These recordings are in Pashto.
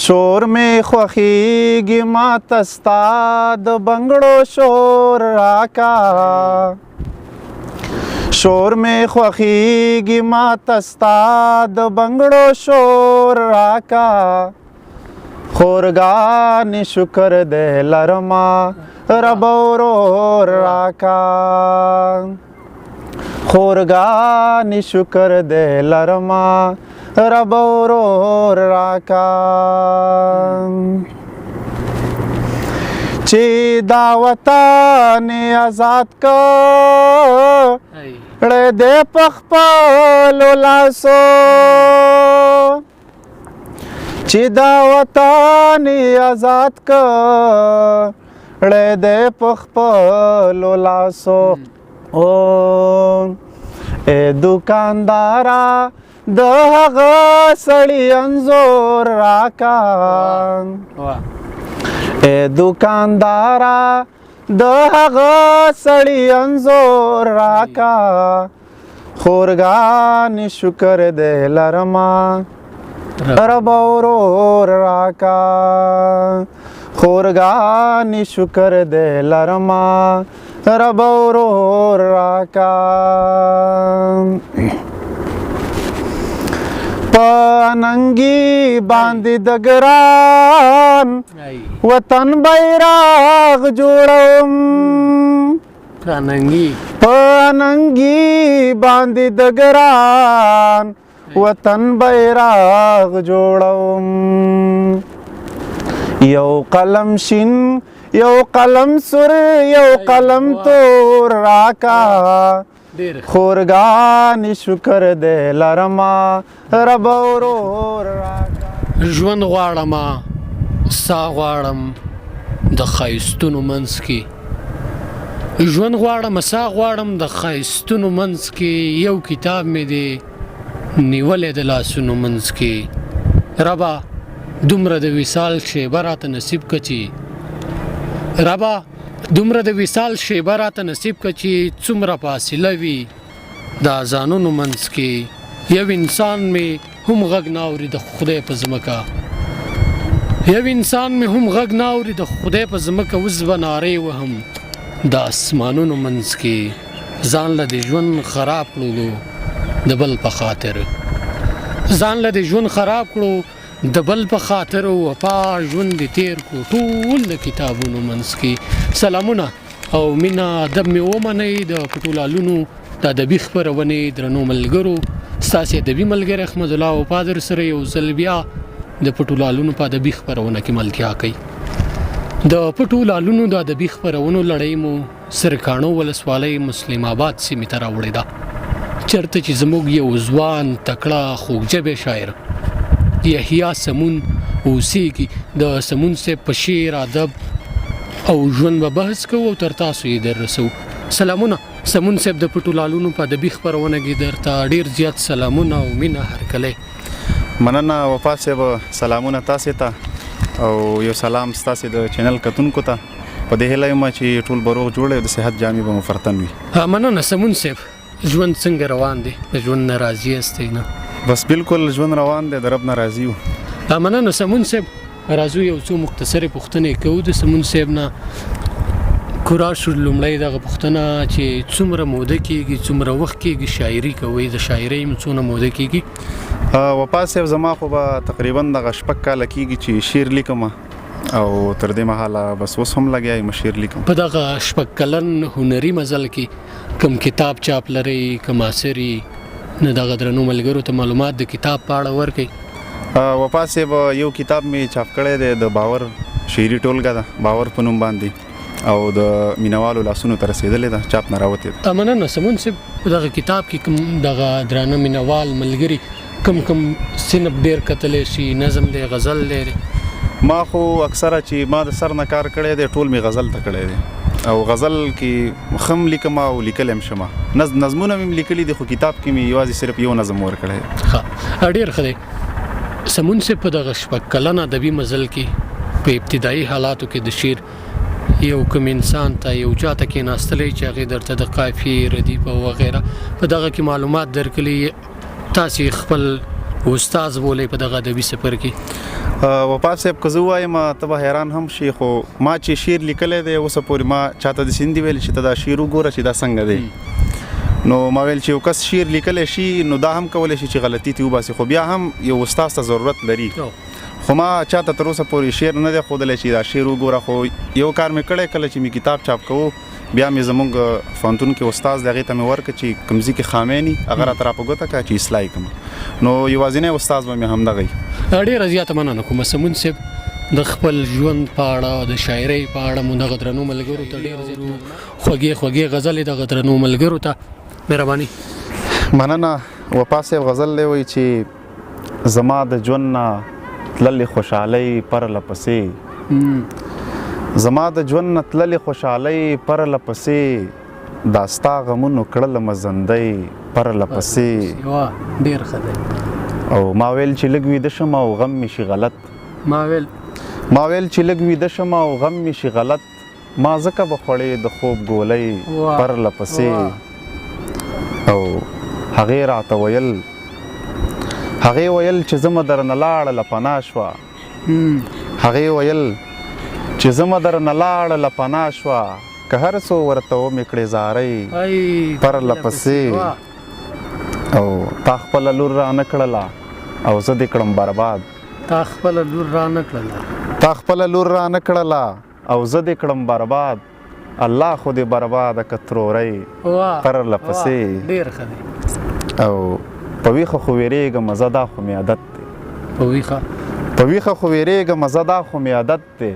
شور می خوخیږي ماته ستا د بنګړو شور راکا شور می خوخیږي ماته ستا د بنګړو شور راکا خورګانې شکر دی لرما رب ورور راکا خورګانې شکر دی لرما رب ورور راکا چې دا وطن آزاد کړی دی په خپلو لاسو چې دا وطن آزاد کړی دی په خپلو لاسو ای دوکاندارا د هغه سړي انځور راکا ای دوکاندارا د هغه سړي انځور راکا خورګانې شکر دی لرما رب ورور راکا خورګانې شکر دی لرما رب ورور راکا پاننګي باندې د ګران وطن بیرغ جوړم پاننګي باندې د ګران وطن بیرغ جوړم یو قلم شین یو قلم سور یو قلم تور راکا خورګانې شکر دی لرما رب ورور راکا ژوند غواړمه سا غواړم د ښایستونو منځ کې ژوند غواړم سا غواړم د ښایستونو منځ کې یو کتاب مې دی نیولې د لاسونو منځ کې ربا دومره د وصال شیبه راته نصیب که چې ربا دومره د وصال شیبه راته نصیب که چې څومره فاصله وي د اذانونو منځ کې یو انسان مې هم غږ نه اوري د خدای په ځمکه یو انسان مې هم غږ نه اوري د خدای په ځمکه اوس به نارې وهم د اسمانونو منځ کې ځان له د ژوند خراب کړو د بل په خاطر ځان له د ژوند خراب کړو د بل په خاطر وفا ژوند دې تیر کړو ټول د کتابونو منځ کې سلامونه او مینه ادب مې ومنئ د پټولالونو د ادبي خپرونې درنو ملګرو ستاسې ادبي ملګری احمد الله وفا در سره یو ځل بیا د پټولالونو په ادبي خپرونه کې ملتیا کوي د پټولالونو د ادبي خپرونو لړۍ مو سرکاڼو ولسوالۍ مسلم آباد سیمې ته راوړې ده چېرته چې زموږ یو ځوان تکړه خوږژبی شاعر یحیی سمون اوسیږي د سمون صاحب په شعر ادب او ژوند به بحث کوو او تر تاسو یې در رسو سلامونه سمون صاحب د پټولالونو په ادبي خپرونه کې درته ډېر زیات سلامونه او مینه هرکلی مننه وفا صاحب سلامونه تاسې ته او یو سلام ستاسې د چینل کتونکو ته په دې هیله یم چې ټول به روغ جوړ د صحت جامې به مفرتن وي مننه سمون صاحب ژوند څنګه روان دی د ژوند نه راضي یاستئ نه بس بالکل ژوند روان دی د رب نه راضي یو مننه سمون صاحب راځو یو څو مختصرې پوښتنې کوو د سمون صاحب نه کورا شو لومړی دغه پوښتنه چې څومره موده کېږي څومره وخت کېږي شاعري کوئ د شاعرۍ م څونه موده کېږي وفا صاحب زما خو به تقریبا دغه شپږ کاله کېږي چې شعر لیکم او تر دې مهاله بس اوس هم لګیا یم شعر لیکم په دغه شپږ کلن هنري مزل کې کوم کتاب چاپ لرئ کوم اثري نه دغه درنو ملګرو ته معلومات د کتاب په اړه ورکړئ وفا صاحب یو کتاب مې چاپ کړی دی د باور شعري ټولګه ده باور په نوم باندې او د مینوالو لاسونو ته رسېدلې ده چاپ نه راوتې ده مننه سمون صاحب په دغه کتاب کې کوم دغه درانه مینوال ملګري کوم صنف ډېر کتلی شي نظم دی غزل دی ما خو اکثره چې ما د سر نه کار کړی دی ټول مې غزل ته کړی دی او غزل کې خم لیکم او لیکلی هم شمه نظمونه مې لیکلي دي خو کتاب کې مې یوازې صرف یو نظم ورکړی دی ډېر ښه دی سمون صاحب په دغه شپږ کلن ادبي مزل کې په ابتدایي حالاتو کې د شعر یو کوم انسان ته یو چا ته کېناستلی چې هغې درته د قافیې ردیف او وغیره په دغه کې معلومات درکړي تاسې خپل استاد بولې په دغه ادبي سفر کې. وفا صاحب که زه ووایم ته به حیران هم شي، خو ما چې شعر لیکلی دی اوسه پورې ما چاته داسې نه دي ویلي چې ته دا شعر وګوره چې دا څنګه دی. نو ما ویل چې یو کس شعر لیکلی شي نو دا هم کولی شي چې غلطي ترې وباسي، خو بیا هم یو استاد ته ضرورت لري. خو ما چاته تر اوسه پورې شعر نه دی ښودلی چې دا شعر وګوره. خو یو کار مې کړی، کله چې مې کتاب چاپ کوو بیا مې زمونږ پوهنتون کې استاد دی هغې ته مې ورکړه چې کوم ځای کې خامې ني هغه راته را په ګوته کړه چې اصلاح یې کړم. نو یوازینی استاد به مې همدغه وي. ډېره زیاته مننه کوم سمون صاحب د خپل ژوند په اړه د شاعرۍ په اړه مو دغه درنو ملګرو ته ډېر خوږې غزلې دغه درنو ملګرو ته مهرباني. مننه. وفا صاحب غزل دی وایي چې زما د ژوند نه تللې خوشحالۍ پرله پسې، زما د ژوند نه تللې خوشحالۍ پرله پسې، دا ستا غمونو کړله مزندۍ پرله پسې. ډېر ښه دی. او ما ویل چې لږ ویده شم او غم مې شي غلط، ما ویل چې لږ ویده شم او غم مې شي غلط، ما ځکه به خوړې د خوب ګولۍ پرله پسې. او هغې راته ویل چې زما درنه لاړله پناه شوه، هغې ویل چې زما درنه لاړله پناه شوه، که هر څو ورته ومې کړې زارۍ پرله پسې. او تا خپله لور رانه کړله او زه دې کړم برباد، تا خپله لور رانه کړله او زه دې کړم برباد، الله خو دې برباده که ترورۍ پرله پسې. ډېر ښه دی. او په ویښه خو ویرېږم زه دا خو مې عادت دی، په ویښه خو ویرېږم زه دا خو مې عادت دی،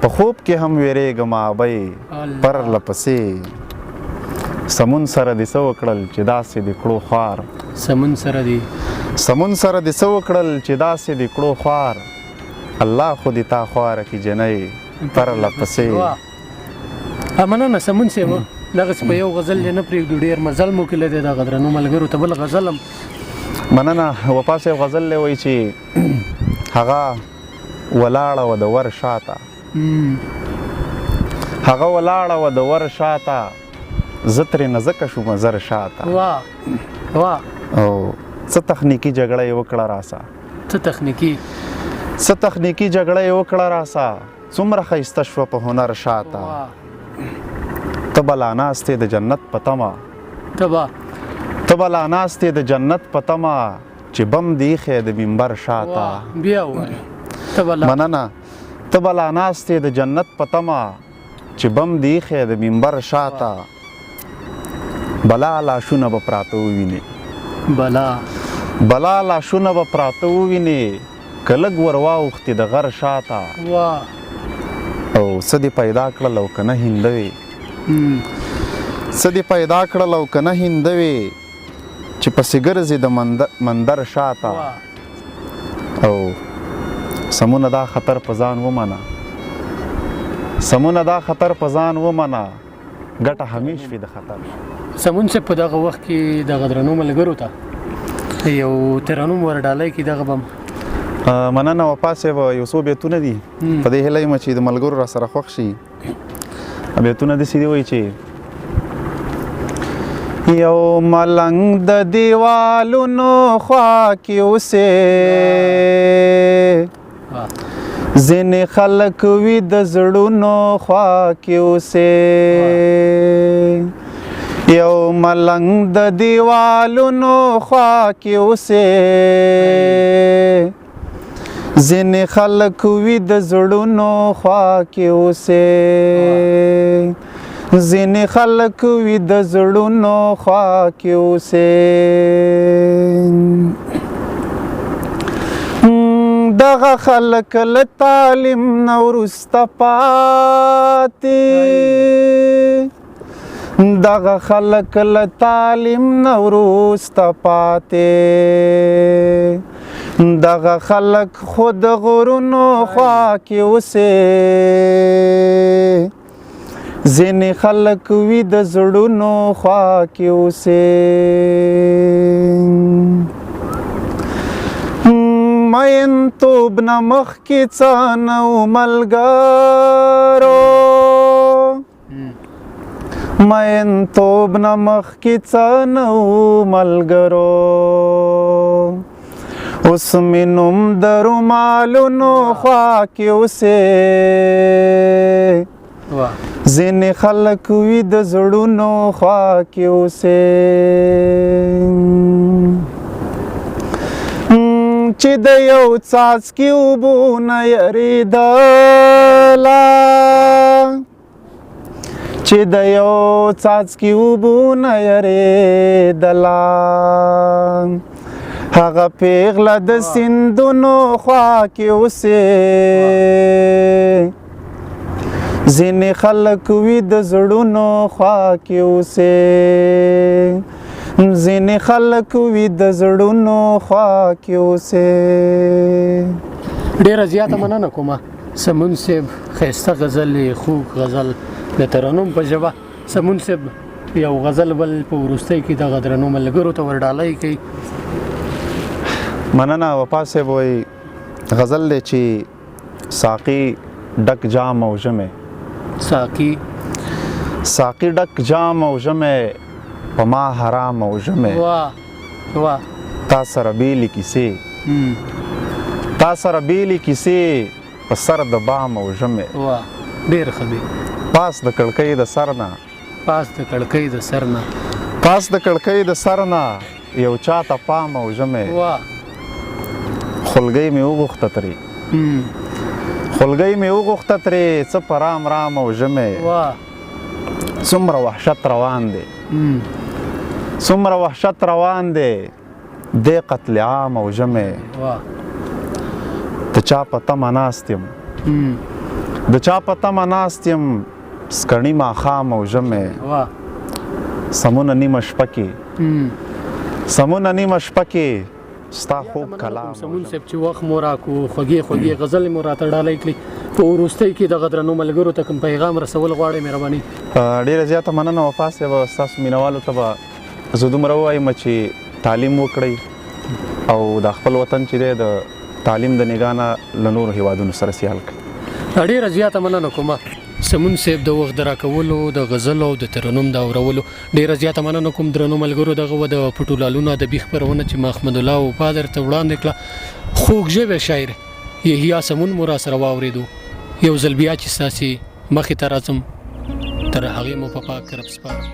په خوب کې هم ویرېږم آبۍ پرله پسې. سمون سره دې څه وکړل چې داسې دې کړو خوار، سمون سره دې څه وکړل چې داسې دې کړو خوار، الله خو دې تا خواره کړي جنۍ پرله پسې. مننه سمون صاحب. دغسې په یو غزل یې نه پرېږدو، ډېر مزل مو کلی دی دغه درنو ملګرو ته بل غزل هم. مننه. وفا صاحب غزل دی وایي چې هغه ولاړه وه د ور شاته، هغه ولاړه وه د ور شاته، زه ترېنه ځکه شومه زر شاته. او څه تخنیکي جګړه یې وکړه راسه، څه تخنیکي جګړه یې وکړه راسه، څومره ښایسته شوه په هنر شاته، ته به لا ناستې د جنت په تمه، ته به لا ناستې د جنت په تمه، چې بم دې ایښی د منبر شاته. مننه. ته به لا ناستې د جنت په تمه، چې بم دې ایښی د منبر شاته، بلا لاشونه به پراته ووینې، بلا لاشونه به پراته ووینې، که لږ ور واوښتې د غر شاته. او څه دې پیدا کړل او که نه هندوې، څه دې پیدا کړل او که نه هندوې، چې پسې ګرځې د مندر شاته. او سمونه دا خطر په ځان ومنه، سمونه دا خطر په ځان ومنه، ګټه همیش وي د خطر. سمون صاحب په دغه وخت کې دغه درنو ملګرو ته یو ترنم ورډالۍ کې دغه بم. مننه. وفا صاحب یو څو بیتونه دي، په دې هیله یم چې د ملګرو را سره خوښ شي. بیتونه داسې دي وایي چې یو ملنګ د دیوالونو خوا کې اوسې، ځینې خلک وي د زړونو خوا کې اوسې، یو ملنګ د دیوالونو خوا کې اوسې، ځینې خلک وي د زړونو خوا کې اوسې، ځینې خلک وي د زړونو خوا کې اوسې، دغه خلک له تعلیم نه وروسته پاتې، دغه خلک له تعلیم نه وروسته پاتې، دغه خلک خود غرونو خوا کې اوسې، ځینې خلک وي د زړونو خوا کې اوسې، مین توب نه مخکې څه نه و ملګرو، مین توب نه مخکې څه نه و ملګرو، اوس مې نوم د رومالونو خوا کې اوسې ځینې خلک وي د زړونو خوا کې اوسې چې د یو څاڅکي اوبو نه یریدله چې د یو څاڅکي اوبو نه یریدله هغه پیغله د سیندونو خوا کې اوسې ځینې خلک وي د زړونو خوا کې اوسې ځینې خلک وي د زړونو خوا کې اوسې. ډېره زیاته مننه کومه سمون صاحب، ښایسته غزل خوږ غزل د ترنم په ژبه. سمون صاحب یو غزل بل په وروستۍ کې دغه درنو ملګرو ته ورډالۍ کوي. مننه وفا صاحب. وایي غزل دی چې ساقي ډک جام او ژمی ساقي ډک جام او ژمی په ما حرام او ژمی تا سره بیلې کیسې په سر د بام او ژمی ډېر ښه دی. پاس د کړکۍ د سر نه یو چاته پام او ژمی خولګۍ مې وغوښته ترې څه په رام او ژمی څومره وحشت روان دی دی قتل عام او ژمی د چا په تمه ناست یم سکڼي ماښام او ژمی سمونه نیمه شپه کې ستا خوب کلام. سمون صاحب چې وخت مو راکو خوږې غزل مو راته ډالۍ کړي، په وروستۍ کې دغه درنو ملګرو ته کوم پیغام رسول غواړئ مهرباني؟ ډېره زیاته مننه وفا صاحب. ستاسو مینوالو ته به زه دومره ووایم چې تعلیم وکړئ او د خپل وطن چې دی د تعلیم د نګاه نه له نورو هیوادونو سره سیال کړئ. ډېره زیاته مننه کومه سمون صاحب د وخت د راکولو د غزلو او د ترنم د اورولو. ډېره زیاته مننه کوم درنو ملګرو دغه د پټو لالونه د بیخ خپرونه چې محمد الله وفا درته وړاندې کړه. خوږ ژبې شاعر یحیی سمون مو راسره واورېدو. یو ځل بیا چې ستاسې مخې ته راځم تر هغې مو په پاک رب سپارم.